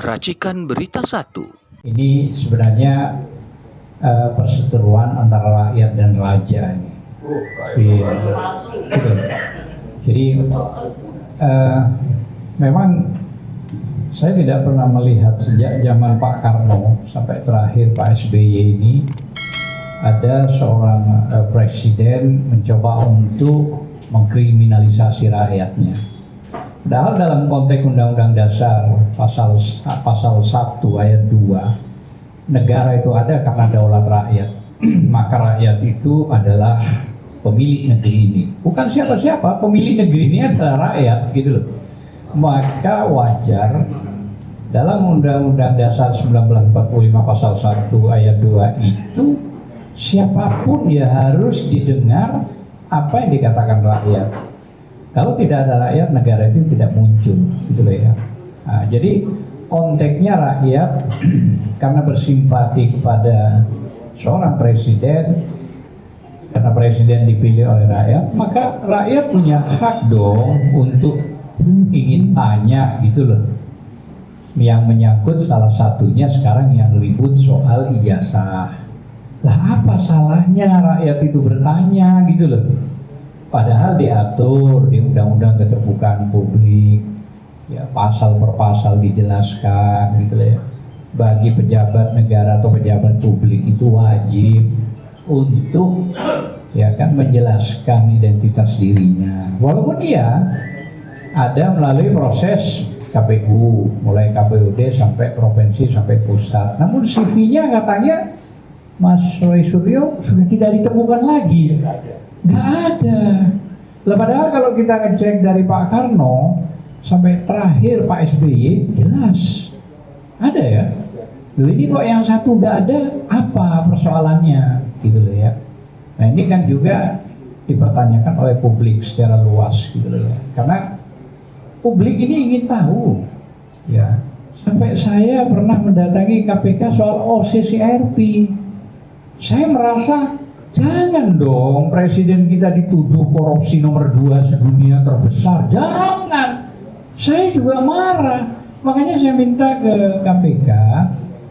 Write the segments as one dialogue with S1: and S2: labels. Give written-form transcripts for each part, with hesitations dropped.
S1: Racikan Berita 1.
S2: Ini sebenarnya perseteruan antara rakyat dan raja ini. Iya, betul. Jadi memang saya tidak pernah melihat sejak zaman Pak Karno sampai terakhir Pak SBY ini ada seorang presiden mencoba untuk mengkriminalisasi rakyatnya. Padahal dalam konteks Undang-Undang Dasar pasal 1 ayat 2, negara itu ada karena daulat rakyat. Maka rakyat itu adalah pemilik negeri ini. Bukan siapa-siapa, pemilik negeri ini adalah rakyat gitu loh. Maka wajar dalam Undang-Undang Dasar 1945 pasal 1 ayat 2 itu siapapun ya harus didengar apa yang dikatakan rakyat. Kalau tidak ada rakyat, negara itu tidak muncul, gitu loh ya. Nah, jadi konteksnya rakyat karena bersimpati kepada seorang presiden, karena presiden dipilih oleh rakyat, maka rakyat punya hak dong untuk ingin tanya, gitu loh. Yang menyangkut salah satunya sekarang yang ribut soal ijazah. Lah apa salahnya rakyat itu bertanya, gitu loh. Padahal diatur di Undang-Undang Keterbukaan Publik, ya pasal per pasal dijelaskan gitu ya. Bagi pejabat negara atau pejabat publik itu wajib untuk ya kan menjelaskan identitas dirinya. Walaupun dia ada melalui proses KPU, mulai KPUD sampai provinsi sampai pusat. Namun CV-nya katanya Mas Roy Suryo sudah tidak ditemukan lagi. Nggak ada. Lah padahal kalau kita ngecek dari Pak Karno sampai terakhir Pak SBY jelas ada ya. Loh ini kok yang satu nggak ada, apa persoalannya gitu loh ya. Nah ini kan juga dipertanyakan oleh publik secara luas gitu loh ya. Karena publik ini ingin tahu ya. Sampai saya pernah mendatangi KPK soal OCCRP. Saya merasa jangan dong presiden kita dituduh korupsi nomor 2 sedunia terbesar. Jangan. Saya juga marah. Makanya saya minta ke KPK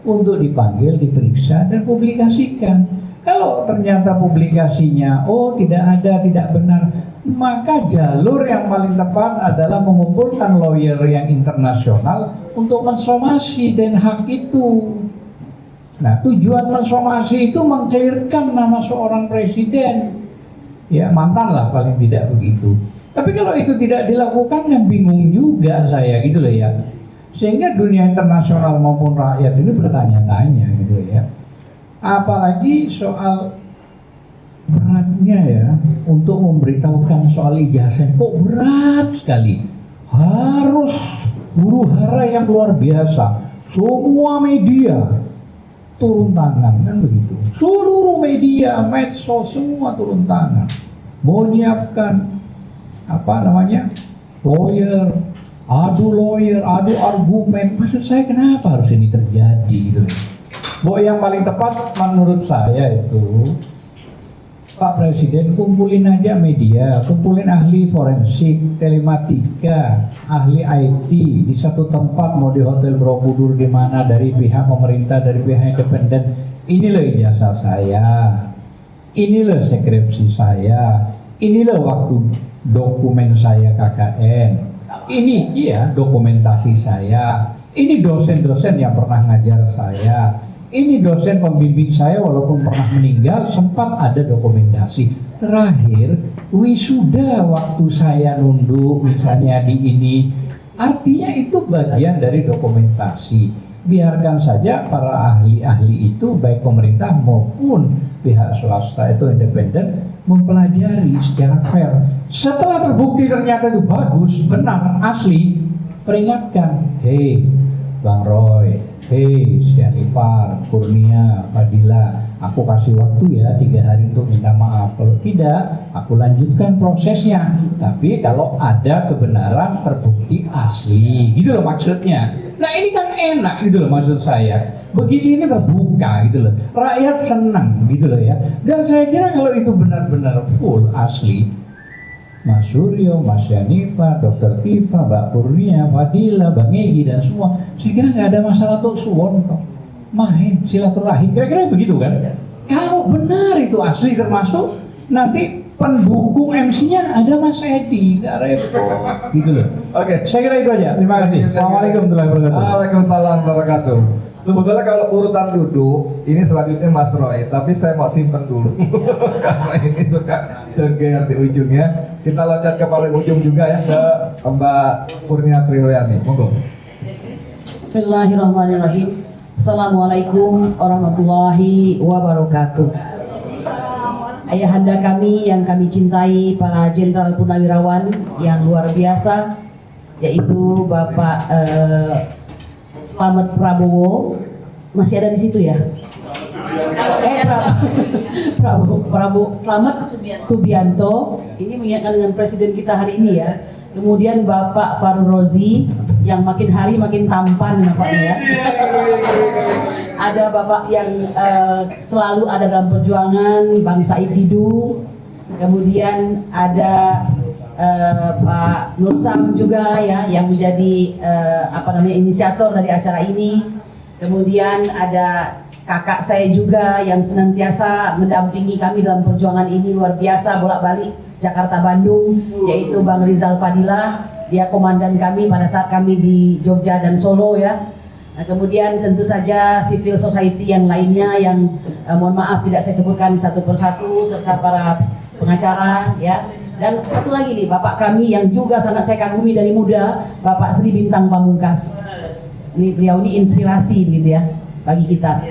S2: untuk dipanggil, diperiksa dan publikasikan. Kalau ternyata publikasinya tidak ada, tidak benar, maka jalur yang paling tepat adalah mengumpulkan lawyer yang internasional untuk mensomasi Den Haag itu. Nah, tujuan mensomasi itu mengklirkan nama seorang presiden. Ya, mantan lah paling tidak begitu. Tapi kalau itu tidak dilakukan, kan bingung juga saya gitu loh ya. Sehingga dunia internasional maupun rakyat itu bertanya-tanya gitu ya. Apalagi soal beratnya ya untuk memberitahukan soal ijazah, kok berat sekali. Harus huru hara yang luar biasa. Semua media turun tangan kan begitu. Seluruh media, medsos semua turun tangan. Mau nyiapkan lawyer, adu argumen. Maksud saya kenapa harus ini terjadi gitu. Yang paling tepat menurut saya itu Pak Presiden kumpulin aja media, kumpulin ahli forensik, telematika, ahli IT di satu tempat, mau di Hotel Borobudur di mana, dari pihak pemerintah, dari pihak independen. Ini loh ijazah saya, ini loh skripsi saya, ini loh waktu dokumen saya KKN, ini dokumentasi saya, ini dosen-dosen yang pernah ngajar saya. Ini dosen pembimbing saya walaupun pernah meninggal sempat ada dokumentasi. Terakhir wisuda waktu saya nunduk misalnya di ini. Artinya itu bagian dari dokumentasi. Biarkan saja para ahli-ahli itu baik pemerintah maupun pihak swasta itu independen mempelajari secara fair. Setelah terbukti ternyata itu bagus, benar, asli, peringatkan, hei Bang Roy, hei Sianipar, Kurnia, Fadila, aku kasih waktu ya 3 hari untuk minta maaf. Kalau tidak, aku lanjutkan prosesnya. Tapi kalau ada kebenaran terbukti asli, gitu loh maksudnya. Nah ini kan enak gitu loh maksud saya. Begini ini terbuka gitu loh. Rakyat senang gitu loh ya. Dan saya kira kalau itu benar-benar full asli, Mas Suryo, Mas Yanifa, Dr. Tifa, Mbak Kurnia, Fadila, Bang Egy dan semua. Saya kira nggak ada masalah tuh suwon kok. Main silaturahim, kira-kira begitu kan? Kalau benar itu asli termasuk nanti pendukung MC-nya ada Mas Edi, nggak repot, gitu loh.
S3: Oke.
S2: Saya kira itu aja. Terima kasih. Assalamualaikum warahmatullahi wabarakatuh.
S3: Waalaikumsalam warahmatullahi wabarakatuh. Sebetulnya kalau urutan duduk, ini selanjutnya Mas Roy, tapi saya mau simpen dulu karena ini suka jeger di ujungnya. Kita loncat ke paling ujung juga ya, ke Mbak Kurnia Triwayani. Monggo.
S4: Bismillahirrahmanirrahim. Assalamualaikum warahmatullahi wabarakatuh. Ayahanda kami yang kami cintai, para jenderal purnawirawan yang luar biasa, yaitu Bapak Slamet Prabowo, masih ada di situ ya? Prabowo Slamet Subianto, ini mengingatkan dengan presiden kita hari ini ya. Kemudian Bapak Farul Rozi yang makin hari makin tampan nampaknya ya. Ada Bapak yang selalu ada dalam perjuangan, Bang Said Didu. Kemudian ada Pak Nur Sam juga ya, yang menjadi inisiator dari acara ini. Kemudian ada kakak saya juga yang senantiasa mendampingi kami dalam perjuangan ini, luar biasa, bolak-balik Jakarta Bandung, yaitu Bang Rizal Fadilah. Dia komandan kami pada saat kami di Jogja dan Solo ya. Nah, kemudian tentu saja civil society yang lainnya yang mohon maaf tidak saya sebutkan satu persatu, serta para pengacara ya. Dan satu lagi nih, bapak kami yang juga sangat saya kagumi dari muda, Bapak Sri Bintang Pamungkas. Ini beliau ini inspirasi begitu ya bagi kita.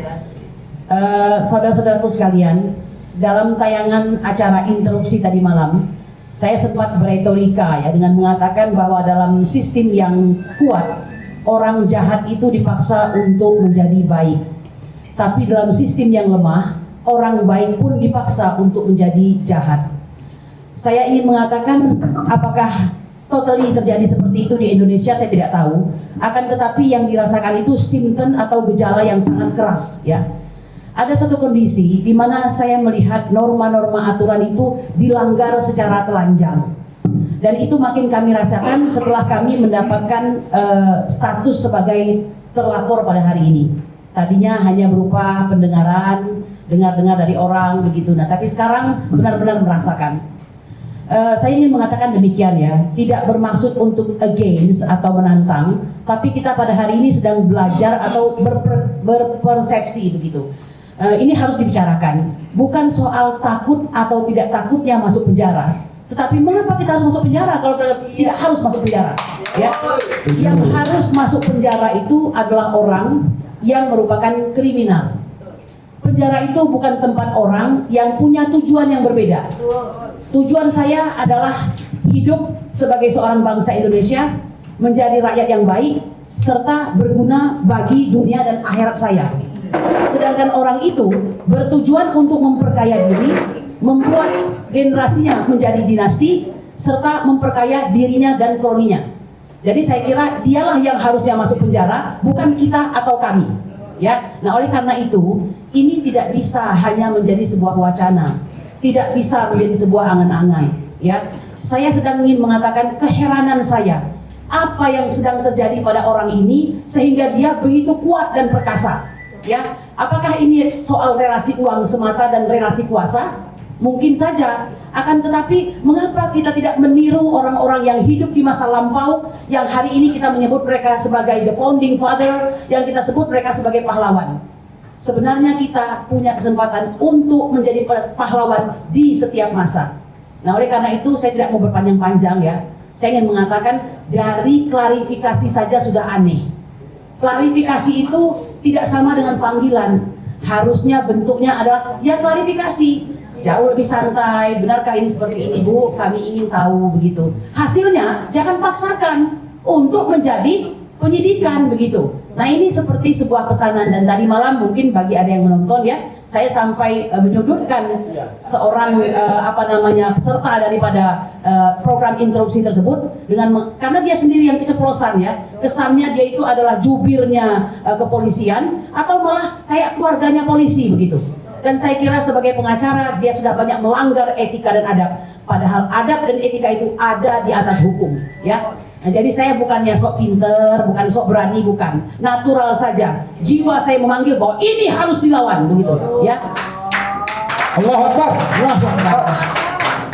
S4: Saudara-saudaraku sekalian, dalam tayangan acara interupsi tadi malam, saya sempat beretorika ya dengan mengatakan bahwa dalam sistem yang kuat, orang jahat itu dipaksa untuk menjadi baik. Tapi dalam sistem yang lemah, orang baik pun dipaksa untuk menjadi jahat. Saya ingin mengatakan apakah totally terjadi seperti itu di Indonesia, saya tidak tahu. Akan tetapi yang dirasakan itu simptom atau gejala yang sangat keras ya. Ada satu kondisi di mana saya melihat norma-norma aturan itu dilanggar secara telanjang. Dan itu makin kami rasakan setelah kami mendapatkan status sebagai terlapor pada hari ini. Tadinya hanya berupa pendengaran, dengar-dengar dari orang begitu. Nah, tapi sekarang benar-benar merasakan. Saya ingin mengatakan demikian ya, tidak bermaksud untuk against atau menantang, tapi kita pada hari ini sedang belajar atau berpersepsi begitu. Ini harus dibicarakan, bukan soal takut atau tidak takutnya masuk penjara, tetapi mengapa kita harus masuk penjara kalau tidak harus masuk penjara ya. Yang harus masuk penjara itu adalah orang yang merupakan kriminal. Penjara itu bukan tempat orang yang punya tujuan yang berbeda. Tujuan saya adalah hidup sebagai seorang bangsa Indonesia, menjadi rakyat yang baik, serta berguna bagi dunia dan akhirat saya. Sedangkan orang itu bertujuan untuk memperkaya diri, membuat generasinya menjadi dinasti, serta memperkaya dirinya dan kroninya. Jadi saya kira dialah yang harusnya masuk penjara, bukan kita atau kami. Ya, nah oleh karena itu ini tidak bisa hanya menjadi sebuah wacana, tidak bisa menjadi sebuah angan-angan. Ya, saya sedang ingin mengatakan keheranan saya, apa yang sedang terjadi pada orang ini sehingga dia begitu kuat dan perkasa. Ya, apakah ini soal relasi uang semata dan relasi kuasa? Mungkin saja. Akan tetapi mengapa kita tidak meniru orang-orang yang hidup di masa lampau, yang hari ini kita menyebut mereka sebagai the founding father, yang kita sebut mereka sebagai pahlawan. Sebenarnya kita punya kesempatan untuk menjadi pahlawan di setiap masa. Nah, oleh karena itu saya tidak mau berpanjang-panjang ya. Saya ingin mengatakan dari klarifikasi saja sudah aneh. Klarifikasi itu tidak sama dengan panggilan. Harusnya bentuknya adalah ya klarifikasi. Jauh lebih santai, benarkah ini seperti ini Bu? Kami ingin tahu begitu. Hasilnya jangan paksakan untuk menjadi penyidikan begitu. Nah, ini seperti sebuah pesanan, dan tadi malam mungkin bagi ada yang menonton ya, saya sampai menyudutkan seorang peserta daripada program interupsi tersebut dengan karena dia sendiri yang keceplosan ya, kesannya dia itu adalah jubirnya kepolisian atau malah kayak keluarganya polisi begitu. Dan saya kira sebagai pengacara dia sudah banyak melanggar etika dan adab. Padahal adab dan etika itu ada di atas hukum, ya. Nah, jadi saya bukannya sok pinter, bukan sok berani, bukan. Natural saja. Jiwa saya memanggil bahwa ini harus dilawan, begitu, ya.
S3: Allahu Akbar.
S4: Allahu Akbar.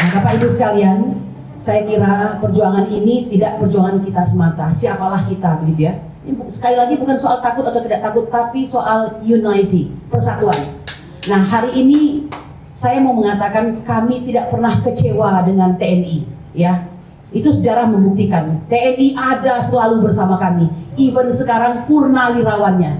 S4: Nah, Bapak Ibu sekalian, saya kira perjuangan ini tidak perjuangan kita semata. Siapalah kita, begitu ya. Ini sekali lagi bukan soal takut atau tidak takut, tapi soal unity, persatuan. Nah, hari ini saya mau mengatakan kami tidak pernah kecewa dengan TNI, ya. Itu sejarah membuktikan TNI ada selalu bersama kami, even sekarang purnawirawannya.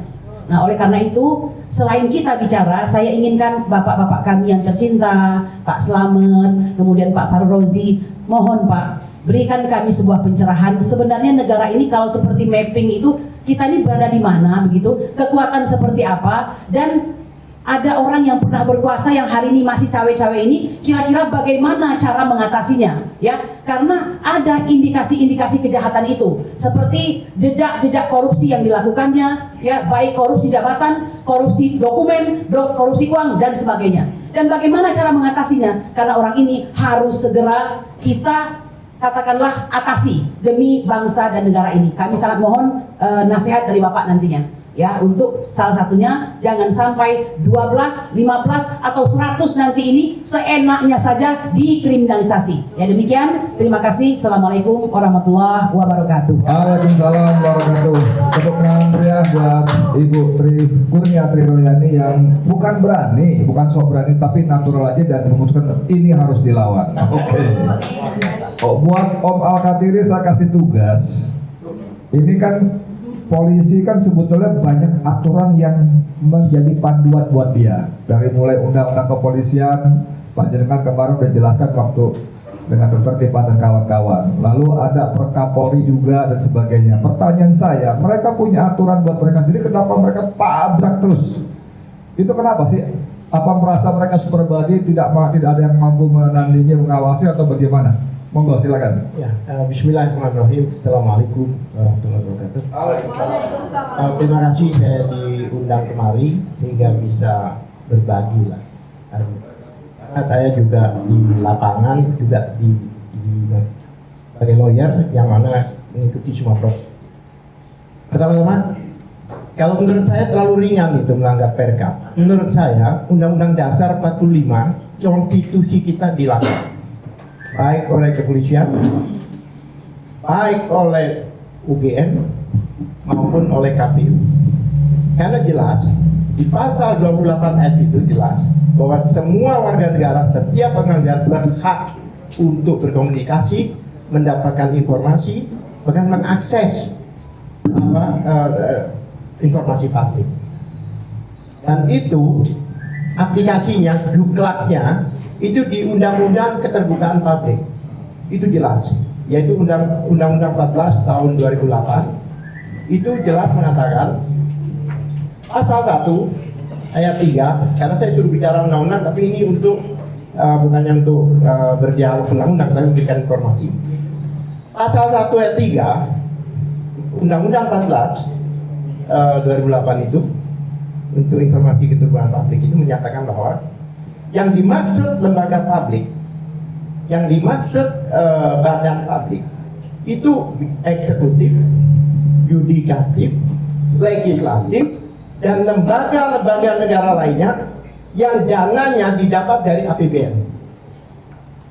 S4: Nah, oleh karena itu, selain kita bicara, saya inginkan bapak-bapak kami yang tercinta, Pak Slamet, kemudian Pak Farrozi, mohon Pak, berikan kami sebuah pencerahan. Sebenarnya negara ini kalau seperti mapping itu, kita ini berada di mana, begitu, kekuatan seperti apa, dan ada orang yang pernah berkuasa yang hari ini masih cawe-cawe ini, kira-kira bagaimana cara mengatasinya, ya? Karena ada indikasi-indikasi kejahatan itu, seperti jejak-jejak korupsi yang dilakukannya, ya, baik korupsi jabatan, korupsi dokumen, korupsi uang dan sebagainya. Dan bagaimana cara mengatasinya? Karena orang ini harus segera kita katakanlah atasi demi bangsa dan negara ini. Kami sangat mohon nasihat dari Bapak nantinya. Ya, untuk salah satunya jangan sampai 12, 15 atau 100 nanti ini seenaknya saja dikriminalisasi. Ya, demikian. Terima kasih. Assalamualaikum warahmatullahi wabarakatuh.
S3: Waalaikumsalam warahmatullahi wabarakatuh. Tepuk tangan meriah buat Ibu Kurnia Triroyani yang bukan berani, bukan sok berani, tapi natural aja dan memutuskan ini harus dilawan. Oke. Oh, buat Om Al-Katiri saya kasih tugas. Ini kan polisi kan sebetulnya banyak aturan yang menjadi panduan buat dia. Dari mulai undang-undang kepolisian, Pak Jenengan kemarin udah jelaskan waktu dengan Dr. Tipa dan kawan-kawan. Lalu ada Perkapolri juga dan sebagainya. Pertanyaan saya, mereka punya aturan buat mereka, jadi kenapa mereka tabrak terus? Itu kenapa sih? Apa merasa mereka super body, tidak ada yang mampu menandingi, mengawasi atau bagaimana? Monggo silakan.
S5: Ya, bismillahirrahmanirrahim. Assalamualaikum warahmatullahi wabarakatuh. Terima kasih saya diundang kemari sehingga bisa berbagi lah. Karena saya juga di lapangan, juga di sebagai lawyer yang mana mengikuti semua proses. Pertama-tama, kalau menurut saya terlalu ringan itu melanggar Perkap. Menurut saya Undang-Undang Dasar 45 konstitusi kita dilanggar. Baik oleh kepolisian, baik oleh UGM maupun oleh KPU. Karena jelas di pasal 28F itu jelas bahwa semua warga negara setiap warga negara berhak untuk berkomunikasi, mendapatkan informasi, bahkan mengakses informasi publik. Dan itu aplikasinya, juklaknya itu di Undang-Undang Keterbukaan Publik. Itu jelas, yaitu Undang-Undang 14 tahun 2008. Itu jelas mengatakan pasal 1 ayat 3, karena saya suruh bicara undang-undang, tapi ini untuk bukannya untuk berdialog undang-undang, tapi memberikan informasi. Pasal 1 ayat 3 Undang-Undang 14 2008 itu untuk informasi keterbukaan publik itu menyatakan bahwa yang dimaksud lembaga publik, yang dimaksud badan publik itu eksekutif, yudikatif, legislatif, dan lembaga-lembaga negara lainnya yang dananya didapat dari APBN,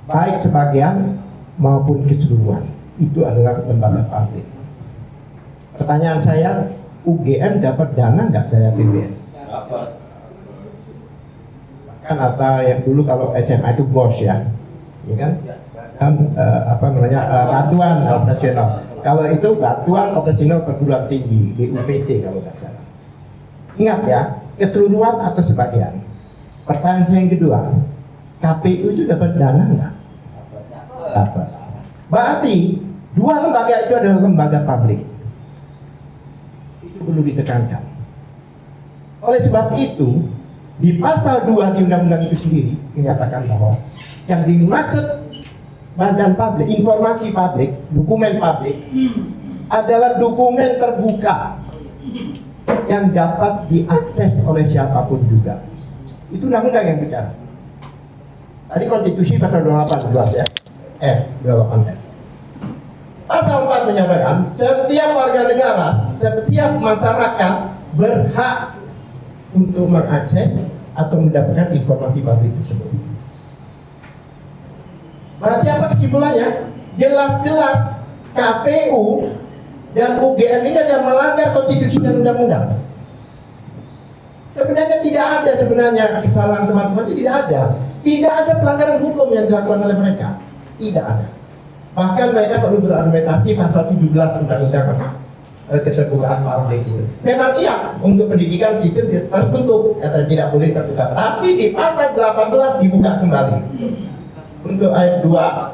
S5: baik sebagian maupun keseluruhan. Itu adalah lembaga publik. Pertanyaan saya, UGM dapat dana nggak dari APBN? Kan atau yang dulu kalau SMA itu BOS ya kan, dan bantuan operasional. Kalau itu bantuan operasional perguruan tinggi, BUPT kalau nggak salah. Ingat ya, keseluruhan atau sebagian. Pertanyaan saya yang kedua, KPU itu dapat dana nggak? Dapat. Berarti dua lembaga itu adalah lembaga publik. Itu perlu ditekankan. Oleh sebab itu, di pasal 2 di undang-undang itu sendiri menyatakan bahwa yang dimaksud badan publik, informasi publik, dokumen publik adalah dokumen terbuka yang dapat diakses oleh siapapun juga. Itu undang-undang yang bicara. Tadi konstitusi pasal 28 jelas ya. 28F. Pasal 4 menyatakan setiap warga negara, setiap masyarakat berhak untuk mengakses atau mendapatkan informasi publik tersebut. Berarti apa kesimpulannya? Jelas-jelas KPU dan UGM ini adalah melanggar konstitusi dan undang-undang. Sebenarnya tidak ada kesalahan teman-teman, tidak ada. Tidak ada pelanggaran hukum yang dilakukan oleh mereka. Tidak ada. Bahkan mereka selalu berargumentasi pasal 17 Undang-Undang Keterbukaan Publik itu. Memang iya, untuk pendidikan sistem tertutup, kata tidak boleh terbuka. Tapi di pasal 18 dibuka kembali. Untuk ayat 2A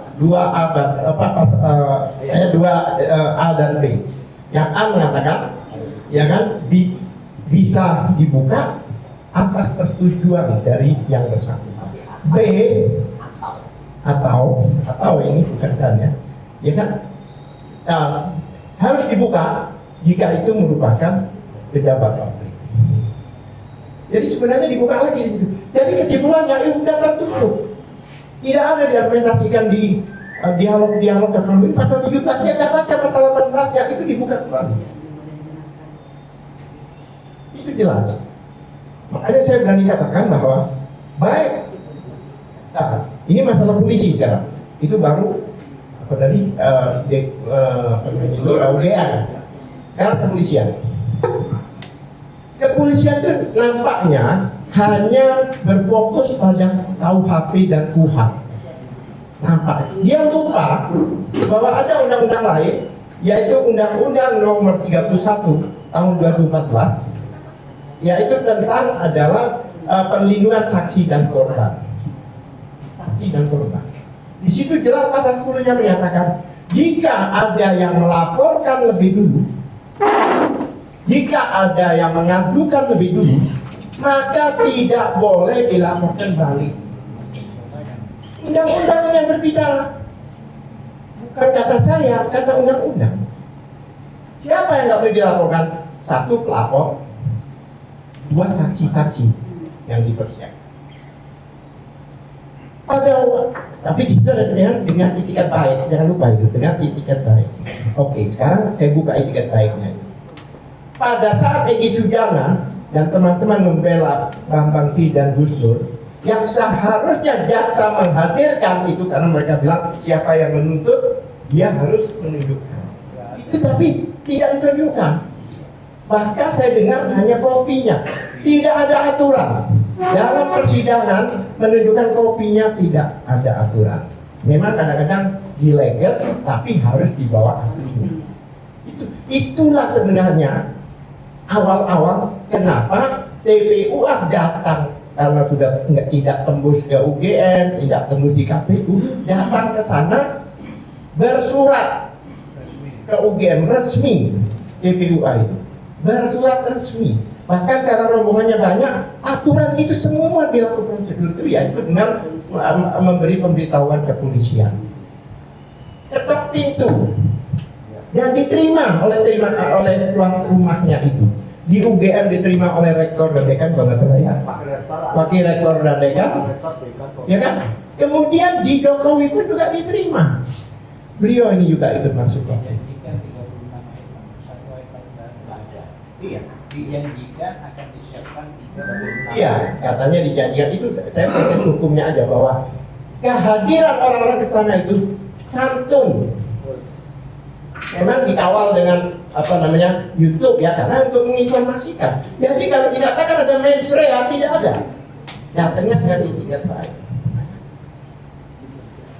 S5: ayat 2A dan B. Yang A mengatakan, ya kan, bisa dibuka atas persetujuan dari yang bersangkutan. B atau ini bukan kan ya kan, harus dibuka jika itu merupakan pejabat publik. Jadi sebenarnya dibuka lagi di situ. Jadi kesimpulannya itu sudah tertutup. Tidak ada diargumentasikan di dialog tersebut. Pasal 17 ya kan, baca pasal 18 ya itu dibuka kembali. Itu jelas. Makanya saya berani katakan bahwa baik. Nah, ini masalah polisi sekarang. Itu baru apa tadi? UGM. Sekarang kepolisian. Kepolisian itu nampaknya hanya berfokus pada KUHP dan KUHAP. Nampak. Dia lupa bahwa ada undang-undang lain, yaitu Undang-Undang Nomor 31 Tahun 2014, yaitu tentang adalah perlindungan saksi dan korban. Saksi dan korban. Di situ jelas pasal 10-nya menyatakan jika ada yang melaporkan lebih dulu, jika ada yang mengadukan lebih dulu, maka tidak boleh dilaporkan balik. Undang-undang yang berbicara, bukan kata saya, kata undang-undang. Siapa yang nggak boleh dilaporkan? Satu, pelapor. Dua, saksi-saksi yang dipersiapkan. Tapi di situ ada dengan itikat baik, jangan lupa itu, dengan itikat baik. Oke, sekarang saya buka itikat baiknya. Pada saat Egy Sujana dan teman-teman membela Bambang Tri dan Gus Dur, yang seharusnya jaksa menghadirkan itu karena mereka bilang siapa yang menuntut, dia harus menunjukkan. Itu tapi tidak ditunjukkan. Bahkan saya dengar hanya kopinya, tidak ada aturan. Dalam persidangan menunjukkan kopinya tidak ada aturan. Memang kadang-kadang dileges, tapi harus dibawa aslinya. Itulah sebenarnya awal-awal kenapa TPU datang, karena sudah tidak tembus ke UGM, tidak tembus di KPU, datang ke sana bersurat ke UGM resmi TPUA itu, bersurat resmi. Bahkan karena rombongannya banyak, aturan itu semua dilakukan prosedur itu, yaitu dengan memberi pemberitahuan kepolisian. Ketok pintu dan diterima oleh tuan rumahnya itu. Di UGM diterima oleh rektor dan dekan, kalau nggak salah ya, wakil rektor dan dekan, ya kan? Kemudian di Jokowi pun juga diterima. Beliau ini juga ikut masuk. Iya. Dijanjikan akan disiapkan. Iya, katanya dijanjikan. Itu saya proses hukumnya aja, bahwa kehadiran orang-orang ke sana itu santun. Memang dikawal dengan YouTube ya, karena untuk menginformasikan. Jadi kalau dikatakan ada mens rea, tidak ada. Datangnya dari itikat baik.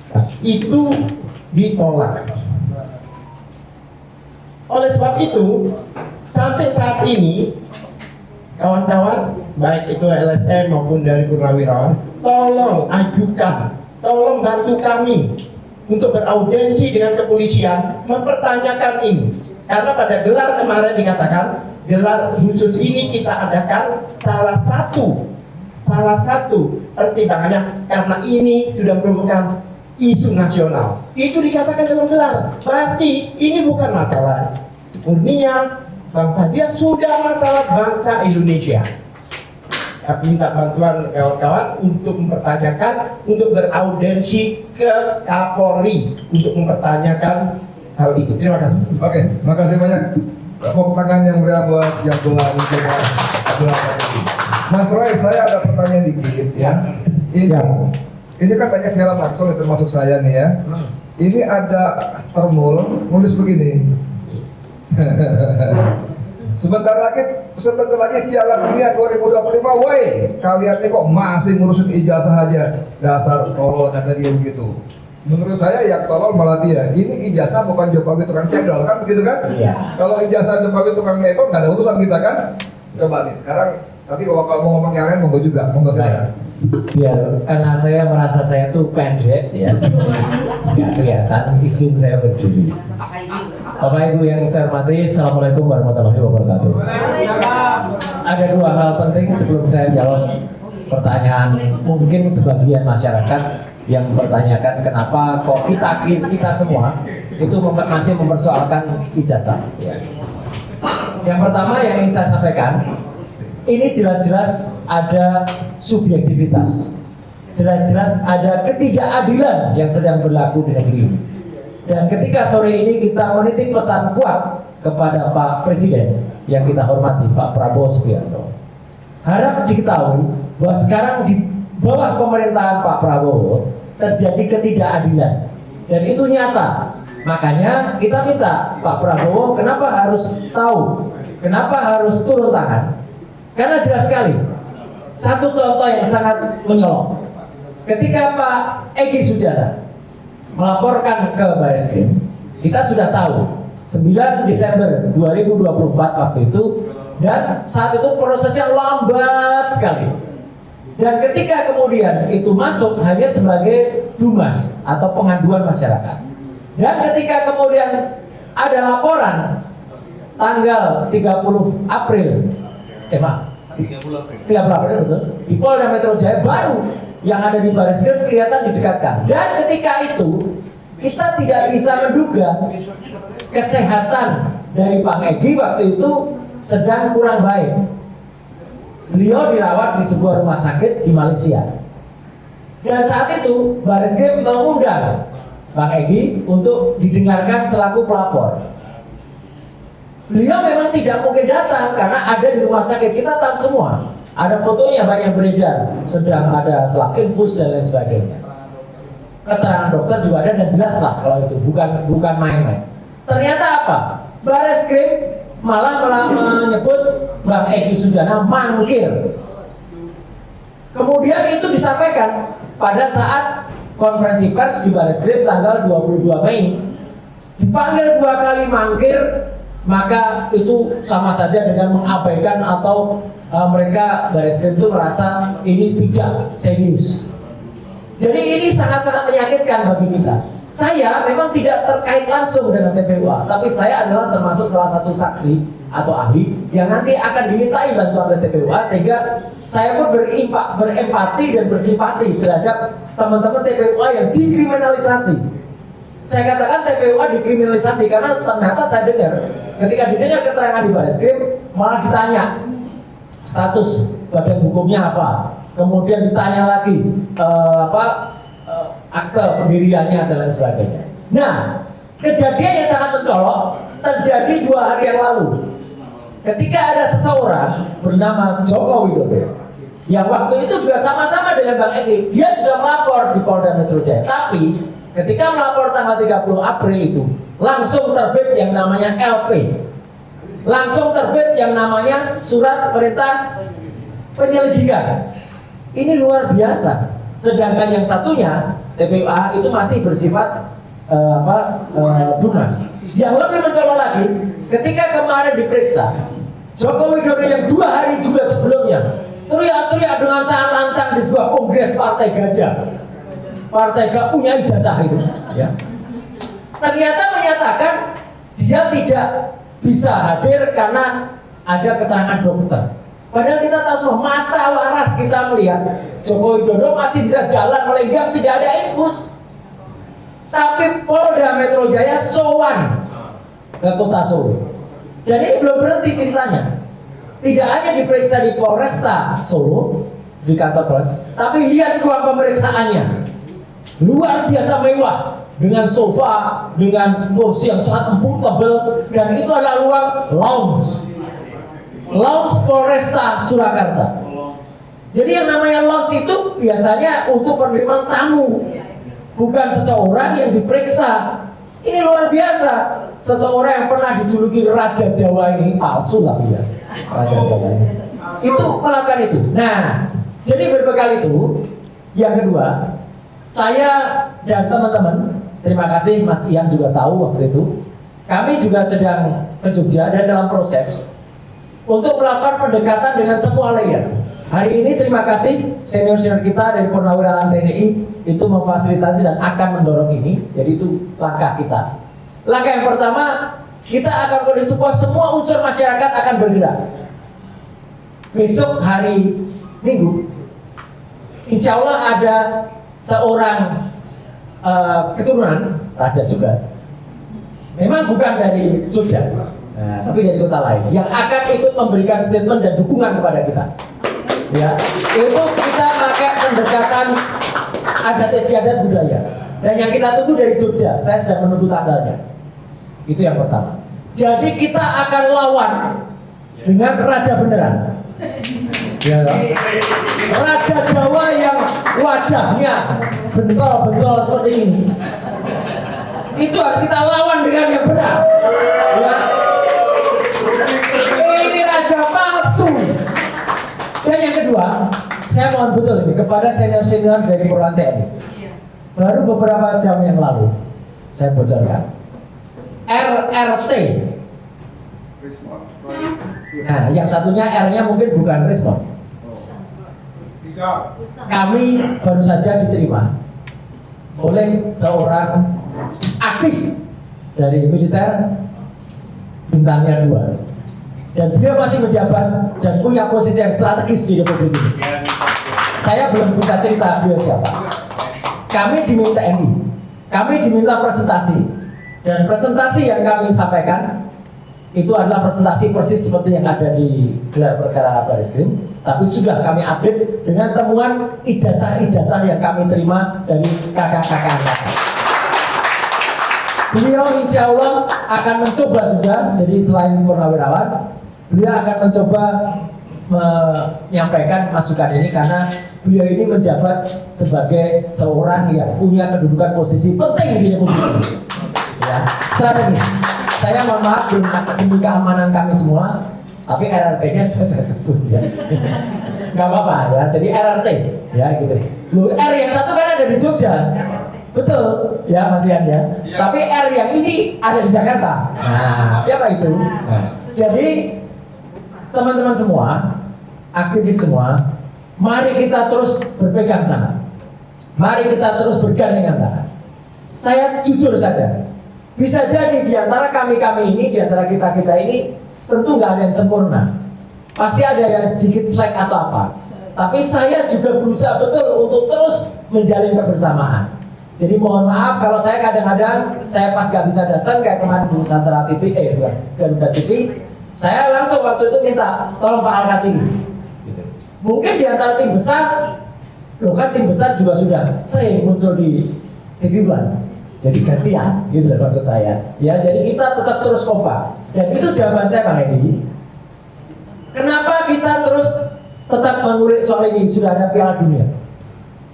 S5: Nah, itu ditolak. Oleh sebab itu, sampai saat ini kawan-kawan baik itu LSM maupun dari Purnawirawan, tolong ajukan, tolong bantu kami untuk beraudiensi dengan kepolisian mempertanyakan ini. Karena pada gelar kemarin dikatakan gelar khusus ini kita adakan salah satu pertimbangannya karena ini sudah merupakan isu nasional. Itu dikatakan dalam gelar. Berarti ini bukan masalah murninya bangsa, dia sudah masalah bangsa Indonesia. tapi minta bantuan kawan-kawan untuk mempertanyakan, untuk beraudensi ke Kapolri untuk mempertanyakan hal itu. Terima kasih.
S3: Oke, makasih banyak. Tepuk tangan yang meriah buat Jagoan untuk Mas Roy, saya ada pertanyaan dikit ya. Ini kan banyak siaran langsung, termasuk saya nih ya. Ini ada termul nulis begini. Sebentar lagi Piala Dunia 2025, woi kalian ini kok masih ngurusin ijazah aja, dasar tolol, kata dia begitu. Menurut saya yang tolol malah dia. Ini ijazah bukan Jokowi tukang cendol kan, begitu kan?
S5: Iya.
S3: Kalau ijazah Jokowi tukang ngepot nggak ada urusan kita kan? Coba nih sekarang, tapi kalau mau ngomong yang lain monggo juga, monggo silakan.
S6: Biar karena saya merasa saya tuh pendek ya, nggak kelihatan, izin saya berdiri. Bapak Ibu yang saya hormati, Assalamualaikum warahmatullahi wabarakatuh. Ada dua hal penting sebelum saya jawab pertanyaan mungkin sebagian masyarakat yang mempertanyakan kenapa kok kita semua itu masih mempersoalkan ijazah. Ya. Yang pertama yang ingin saya sampaikan, ini jelas-jelas ada subjektivitas, jelas-jelas ada ketidakadilan yang sedang berlaku di negeri ini. Dan ketika sore ini kita menitip pesan kuat kepada Pak Presiden yang kita hormati, Pak Prabowo Subianto, harap diketahui bahwa sekarang di bawah pemerintahan Pak Prabowo terjadi ketidakadilan dan itu nyata. Makanya kita minta Pak Prabowo kenapa harus tahu, kenapa harus turun tangan, karena jelas sekali satu contoh yang sangat menyolok. Ketika Pak Egy Sujana melaporkan ke Bareskrim, kita sudah tahu 9 Desember 2024 waktu itu, dan saat itu prosesnya lambat sekali. Dan ketika kemudian itu masuk hanya sebagai dumas atau pengaduan masyarakat. Dan ketika kemudian ada laporan tanggal 30 April, 30 April betul, di Polda Metro Jaya, baru yang ada di Bareskrim kelihatan didekatkan. Dan ketika itu kita tidak bisa menduga kesehatan dari Bang Egy waktu itu sedang kurang baik. Beliau dirawat di sebuah rumah sakit di Malaysia. Dan saat itu Bareskrim mengundang Bang Egy untuk didengarkan selaku pelapor. Beliau memang tidak mungkin datang karena ada di rumah sakit. Kita tahu semua, ada fotonya banyak beredar, sedang ada selak infus dan lain sebagainya. Keterangan dokter juga ada dan jelas lah kalau itu bukan main-main. Ternyata apa? Bareskrim malah menyebut Bang Egy Sujana mangkir. Kemudian itu disampaikan pada saat konferensi pers di Bareskrim tanggal 22 Mei. Dipanggil 2 kali mangkir, maka itu sama saja dengan mengabaikan atau mereka Bareskrim itu merasa ini tidak serius. Jadi ini sangat-sangat menyakitkan bagi kita. Saya memang tidak terkait langsung dengan TPUA, tapi saya adalah termasuk salah satu saksi atau ahli yang nanti akan dimintai bantuan oleh TPUA, sehingga saya pun berempati dan bersimpati terhadap teman-teman TPUA yang dikriminalisasi. Saya katakan TPUA dikriminalisasi karena ternyata saya dengar ketika didengar keterangan di Bareskrim malah ditanya status badan hukumnya apa, kemudian ditanya lagi akte pendiriannya dan lain sebagainya. Nah, kejadian yang sangat mencolok terjadi 2 hari yang lalu. Ketika ada seseorang bernama Joko Widodo yang waktu itu juga sama-sama dengan Bang Egy, dia sudah melapor di Polda Metro Jaya. Tapi ketika melapor tanggal 30 April itu langsung terbit yang namanya LP, langsung terbit yang namanya surat perintah penyelidikan. Ini luar biasa. Sedangkan yang satunya TPUA itu masih bersifat dumas. Yang lebih mencolok lagi, ketika kemarin diperiksa, Joko Widodo yang 2 hari juga sebelumnya teriak-teriak dengan sangat lantang di sebuah kongres partai gajah, partai gak punya ijazah itu, ya. Ternyata menyatakan dia tidak bisa hadir karena ada keterangan dokter. Padahal kita tahu semua, mata waras kita melihat Joko Widodo masih bisa jalan melenggang, tidak ada infus. Tapi Polda Metro Jaya sowan ke Kota Solo. Dan ini belum berhenti ceritanya. tidak hanya diperiksa di Polresta Solo, di kantor Polres, tapi lihat ruang pemeriksaannya. Luar biasa mewah, dengan sofa, dengan kursi yang sangat empuk tebal, dan itu adalah ruang lounge Polresta Surakarta. Jadi yang namanya lounge itu biasanya untuk penerimaan tamu, bukan seseorang yang diperiksa. Ini luar biasa. Seseorang yang pernah dijuluki Raja Jawa ini, palsu tapi ya, Raja Jawa ini, itu melakukan itu. Nah, jadi berbekal itu, yang kedua, saya dan teman-teman, terima kasih Mas Ian juga tahu waktu itu, kami juga sedang ke Jogja dan dalam proses untuk melakukan pendekatan dengan semua layer. Hari ini terima kasih senior-senior kita dari Purnawirawan TNI itu memfasilitasi dan akan mendorong ini. Jadi itu langkah kita. Langkah yang pertama, kita akan kondisi semua unsur masyarakat akan bergerak. Besok hari Minggu, insya Allah ada seorang keturunan raja juga. Memang bukan dari Jogja, tapi dari kota lain yang akan ikut memberikan statement dan dukungan kepada kita. Ya, itu kita pakai pendekatan adat istiadat budaya. Dan yang kita tunggu dari Jogja, saya sedang menunggu tanggalnya. Itu yang pertama. Jadi kita akan lawan dengan raja beneran. Ya, Raja Jawa yang wajahnya bentol-bentol seperti ini. Itu harus kita lawan dengan yang benar. Ya. Ini raja palsu. Dan yang kedua, saya mohon betul ini kepada senior-senior dari Purwan TNI. Baru beberapa jam yang lalu, saya bocorkan RRT. Nah, yang satunya R-nya mungkin bukan respon. Kami baru saja diterima oleh seorang aktif dari militer bintangnya 2. Dan beliau masih menjabat dan punya posisi yang strategis di Republik ini. Saya belum bisa cerita beliau siapa. Kami diminta TNI, kami diminta presentasi, dan presentasi yang kami sampaikan itu adalah presentasi persis seperti yang ada di gelar perkara Barreskrim, tapi sudah kami update dengan temuan ijazah-ijazah yang kami terima dari kakak-kakak angkatan. Beliau insya Allah akan mencoba juga, jadi selain purnawirawan, beliau akan mencoba menyampaikan masukan ini karena beliau ini menjabat sebagai seorang yang punya kedudukan posisi penting di Republik ini. Ya, strategi. Saya mohon maaf belum demi keamanan kami semua, tapi RRT-nya sudah saya sebut ya. Gak apa-apa ya. Jadi RRT ya gitu. Lu R yang satu kan ada di Jogja. Betul, ya Mas Ian ya. Tapi R yang ini ada di Jakarta. Nah, siapa itu? Nah, jadi teman-teman semua, aktivis semua, mari kita terus berpegang tangan. Mari kita terus bergandengan tangan. Saya jujur saja, bisa jadi di antara kami-kami ini, di antara kita-kita ini, tentu nggak ada yang sempurna. Pasti ada yang sedikit slack atau apa. Tapi saya juga berusaha betul untuk terus menjalin kebersamaan. Jadi mohon maaf kalau saya kadang-kadang saya pas gak bisa datang kayak kemarin di Nusantara TV, Garuda TV, saya langsung waktu itu minta tolong Pak Alkatiri. Gitu. Mungkin di antara tim besar, loh kan tim besar juga sudah sering muncul di TV One. Jadi gantian, gitu loh maksud saya. Ya, jadi kita tetap terus kompak. Dan itu jawaban saya Pak Edi. Kenapa kita terus tetap mengulik soal ini? Sudah ada Piala Dunia.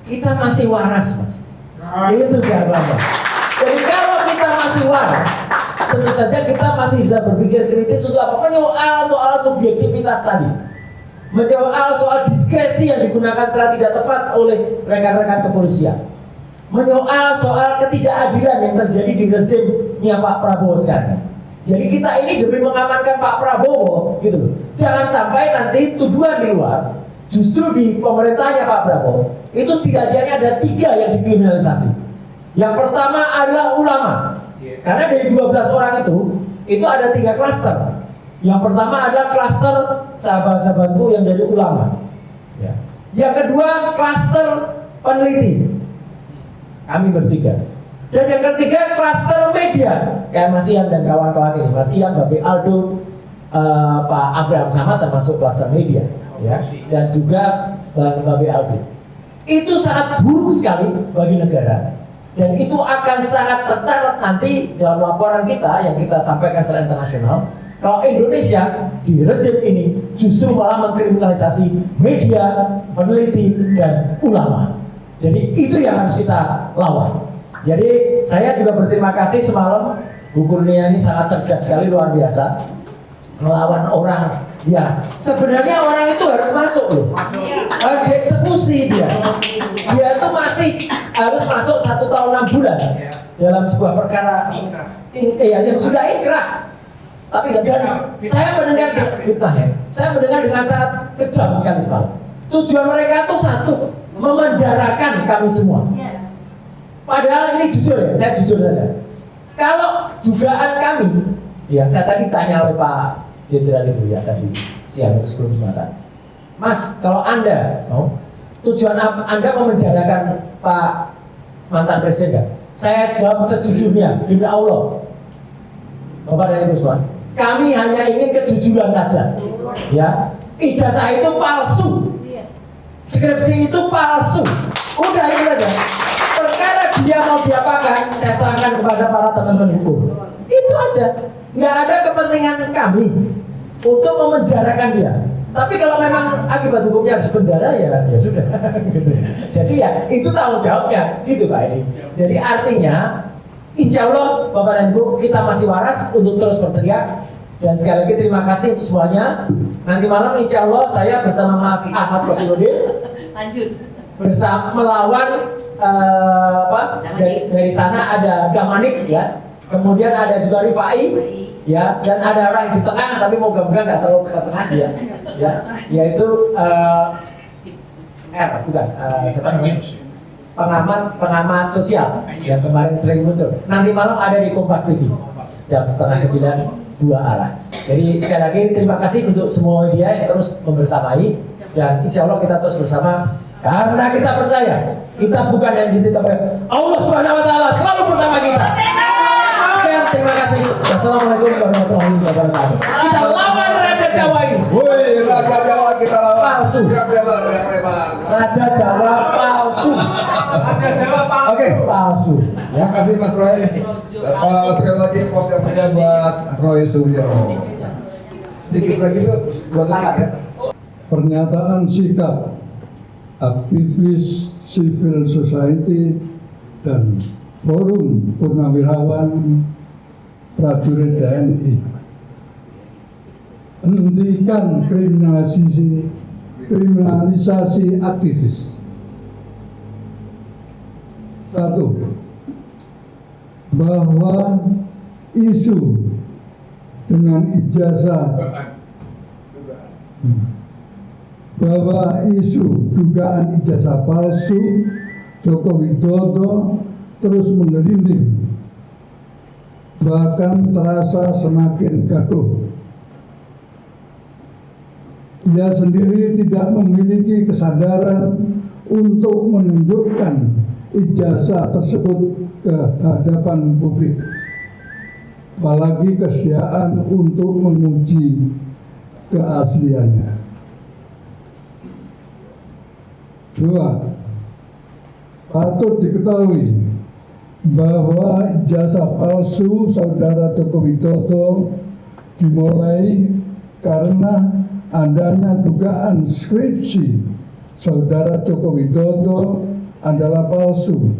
S6: Kita masih waras, Mas. Itu jawabannya. Jadi kalau kita masih waras, tentu saja kita masih bisa berpikir kritis untuk apa? Menyoal soal subjektivitas tadi, menyoal soal diskresi yang digunakan secara tidak tepat oleh rekan-rekan kepolisian, menyoal soal ketidakadilan yang terjadi di rezimnya Pak Prabowo sekarang. Jadi kita ini demi mengamankan Pak Prabowo, gitu loh. Jangan sampai nanti tuduhan di luar, justru di pemerintahnya Pak Prabowo itu setidaknya ada 3 yang dikriminalisasi. Yang pertama adalah ulama, karena dari 12 orang itu ada 3 klaster. Yang pertama adalah klaster sahabat-sahabatku yang dari ulama. Ya. Yang kedua klaster peneliti, kami bertiga. Dan yang ketiga klaster media, kayak Mas Ian dan kawan-kawan ini, Mas Ian, Babe Aldo, Pak Abraham Samad termasuk klaster media, ya, dan juga Bang Babe Albi. Itu sangat buruk sekali bagi negara, dan itu akan sangat tercatat nanti dalam laporan kita yang kita sampaikan secara internasional. Kalau Indonesia di rezim ini justru malah mengkriminalisasi media, peneliti, dan ulama. Jadi itu yang harus kita lawan. Jadi saya juga berterima kasih semalam Bu Kurnia ini sangat cerdas sekali, luar biasa, melawan orang ya sebenarnya orang itu harus masuk loh, harus dieksekusi dia tuh masih harus masuk 1 tahun 6 bulan dalam sebuah perkara yang sudah inkrah. Tapi dan saya mendengar fitnah ya, saya mendengar dengan sangat kejam sekali semalam. Tujuan mereka tuh satu, memenjarakan kami semua. Padahal ini jujur ya, saya jujur saja. Kalau dugaan kami, ya saya tadi tanya oleh Pak Jenderal itu ya tadi siang itu sebelum Jumatan, Mas, kalau Anda mau tujuan Anda memenjarakan Pak mantan Presiden, saya jawab sejujurnya demi Allah, Bapak dan Ibu semua, kami hanya ingin kejujuran saja. Ya, ijazah itu palsu, skripsi itu palsu, udah itu saja. Perkara dia mau diapakan, saya serahkan kepada para teman-teman hukum. Itu aja. Nggak ada kepentingan kami untuk memenjarakan dia. Tapi kalau memang akibat hukumnya harus penjara ya sudah. Gitu. Jadi ya itu tanggung jawabnya, gitu Pak Edi. Jadi artinya, insya Allah Bapak dan Ibu kita masih waras untuk terus berteriak. Dan sekali lagi terima kasih untuk semuanya. Nanti malam insya Allah saya bersama Mas Ahmad Rosidudin bersama melawan dari sana ada Gamanik ya. Kemudian ada juga Rifai, ya, dan ada orang di tengah, tapi moga-moga nggak terlalu ke tengah dia, ya, yaitu siapa namanya? Pengamat sosial yang kemarin sering muncul. Nanti malam ada di Kompas TV jam 8:30 2 arah. Jadi sekali lagi terima kasih untuk semua media yang terus membersamai, dan insya Allah kita terus bersama karena kita percaya kita bukan yang disebutkan Allah Subhanahu Wa Taala selalu bersama kita. Terima kasih. Wassalamualaikum warahmatullahi wabarakatuh. Kita lawan Raja Jawa ini.
S3: Woi, Raja Jawa kita lawan.
S6: Palsu. Raja Jawa palsu.
S3: Raja Jawa palsu. Oke.
S6: Palsu.
S3: Terima kasih Mas Roy. Sekali lagi pos yang punya buat Roy Suryo. Sedikit lagi tuh, 2 detik ya.
S7: Pernyataan sikap aktivis civil society dan forum purnawirawan prajurit TNI, hentikan kriminalisasi aktivis. 1. Bahwa isu dengan ijazah dugaan ijazah palsu Joko Widodo terus menggelinding, bahkan terasa semakin gaduh. Dia sendiri tidak memiliki kesadaran untuk menunjukkan ijazah tersebut ke hadapan publik, apalagi kesediaan untuk menguji keasliannya. 2. Patut diketahui bahwa ijazah palsu saudara Joko Widodo dimulai karena adanya dugaan skripsi saudara Joko Widodo adalah palsu.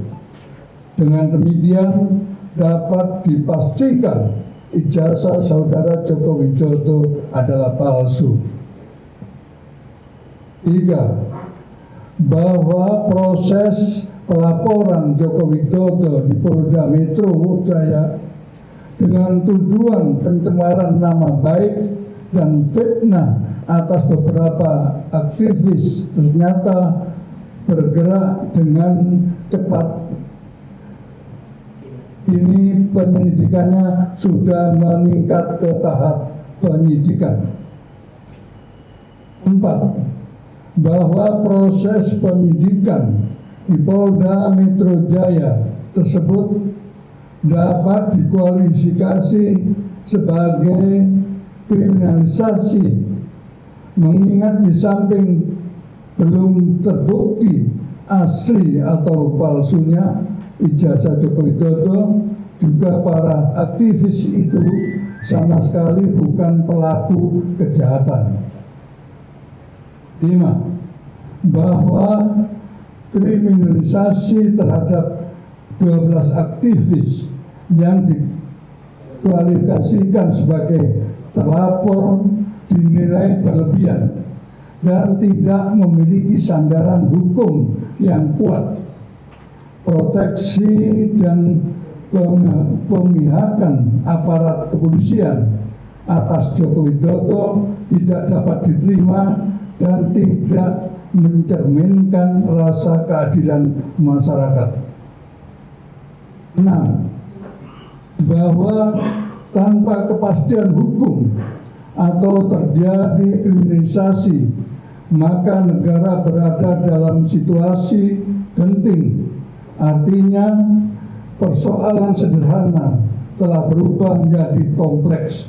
S7: Dengan demikian dapat dipastikan ijazah saudara Joko Widodo adalah palsu. 3. Bahwa proses pelaporan Joko Widodo di Polda Metro Jaya dengan tuduhan pencemaran nama baik dan fitnah atas beberapa aktivis ternyata bergerak dengan cepat. Ini penyelidikannya sudah meningkat ke tahap penyidikan. 4. Bahwa proses penyidikan di Polda Metro Jaya tersebut dapat dikualifikasi sebagai kriminalisasi, mengingat di samping belum terbukti asli atau palsunya ijazah Joko Widodo, juga para aktivis itu sama sekali bukan pelaku kejahatan. 5. Bahwa kriminalisasi terhadap 12 aktivis yang dikualifikasikan sebagai terlapor dinilai berlebihan dan tidak memiliki sandaran hukum yang kuat. Proteksi dan pemihakan aparat kepolisian atas Joko Widodo tidak dapat diterima dan tidak mencerminkan rasa keadilan masyarakat. 6. Bahwa tanpa kepastian hukum atau terjadi kriminalisasi, maka negara berada dalam situasi genting. Artinya persoalan sederhana telah berubah menjadi kompleks.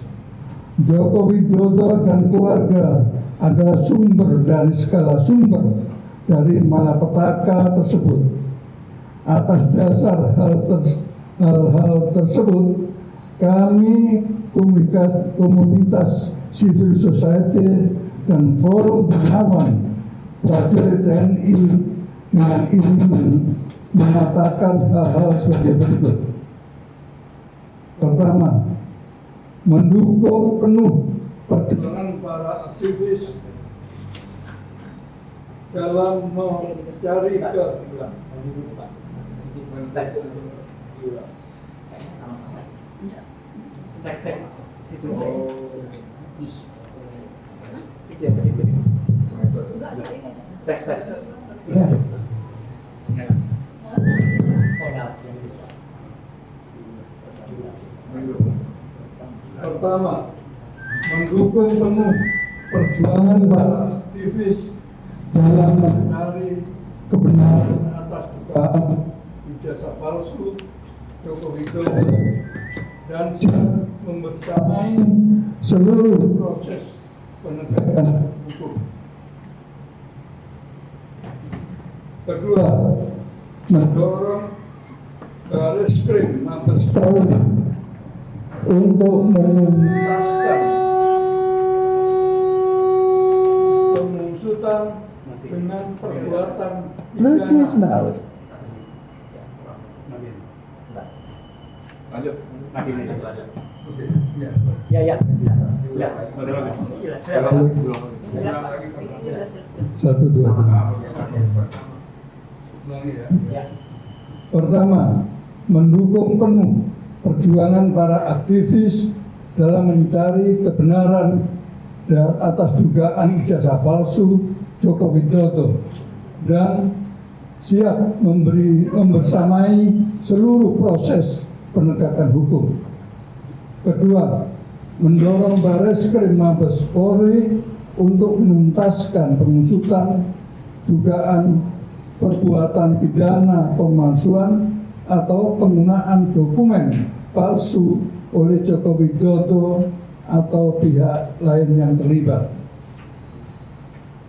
S7: Joko Widodo dan keluarga adalah sumber dari segala sumber dari malapetaka tersebut. Atas dasar hal-hal tersebut, kami komunitas civil society dan forum relawan prajurit TNI dengan ini mengatakan hal-hal sebagai berikut. Pertama, mendukung penuh perjuangan para aktivis dalam mencari keadilan.
S6: Cek situ. Tes.
S7: Pertama, mendukung penuh perjuangan para aktivis dalam mencari kebenaran atas dugaan ijazah palsu Joko Widodo dan siap membersamai seluruh proses penegakan hukum. Kedua, mendorong Barreskrim Mabes Polri untuk menuntaskan pengusutan dengan perbuatan
S8: Bluetooth mode.
S3: Lanjut.
S6: Ya.
S7: Satu, dua. Pertama, mendukung penuh perjuangan para aktivis dalam mencari kebenaran atas dugaan ijazah palsu Joko Widodo dan siap membersamai seluruh proses penegakan hukum. Kedua, mendorong Barreskrim Mabes Polri untuk menuntaskan pengusutan dugaan perbuatan pidana pemalsuan atau penggunaan dokumen palsu oleh Joko Widodo atau pihak lain yang terlibat.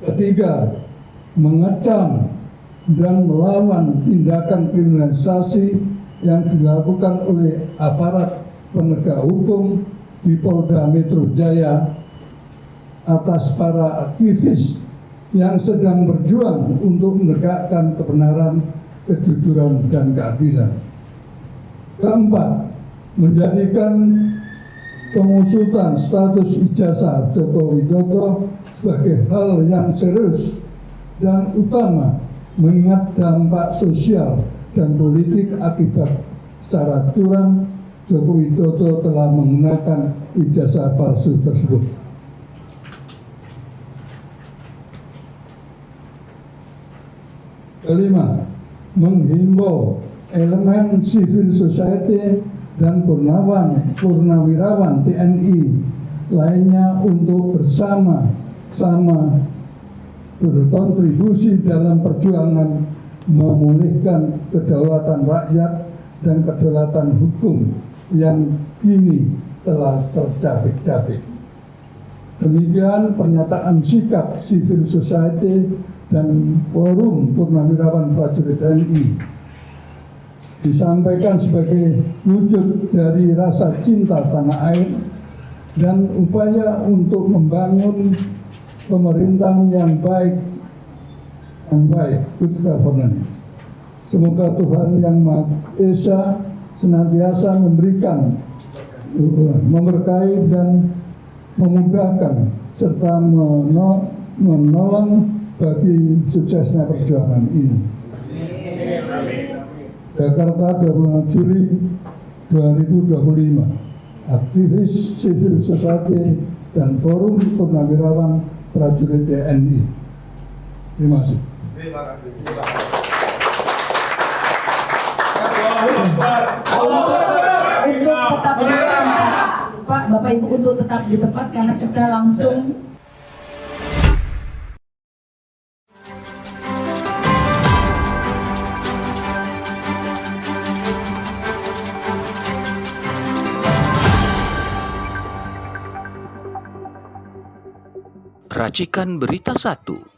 S7: Ketiga, mengecam dan melawan tindakan kriminalisasi yang dilakukan oleh aparat penegak hukum di Polda Metro Jaya atas para aktivis yang sedang berjuang untuk menegakkan kebenaran, kejujuran, dan keadilan. Keempat, menjadikan pengusutan status ijazah Joko Widodo sebagai hal yang serius dan utama mengingat dampak sosial dan politik akibat secara curang Joko Widodo telah menggunakan ijazah palsu tersebut. Kelima, menghimbau elemen civil society dan purnawirawan TNI lainnya untuk bersama-sama berkontribusi dalam perjuangan memulihkan kedaulatan rakyat dan kedaulatan hukum yang kini telah tercabik-cabik. Demikian pernyataan sikap civil society dan Forum Purnawirawan Prajurit TNI disampaikan sebagai wujud dari rasa cinta tanah air dan upaya untuk membangun pemerintahan yang baik, good governance. Semoga Tuhan Yang Maha Esa senantiasa memberikan, memberkahi dan memudahkan serta menolong bagi suksesnya perjuangan ini. Jakarta 25 Juli 2025. Aktivis civil society dan Forum Purnawirawan Prajurit TNI. Terima kasih.
S3: Terima kasih.
S4: Untuk tetap di tempat, Pak, Bapak Ibu, untuk tetap di tempat karena kita langsung
S1: Racikan Berita 1.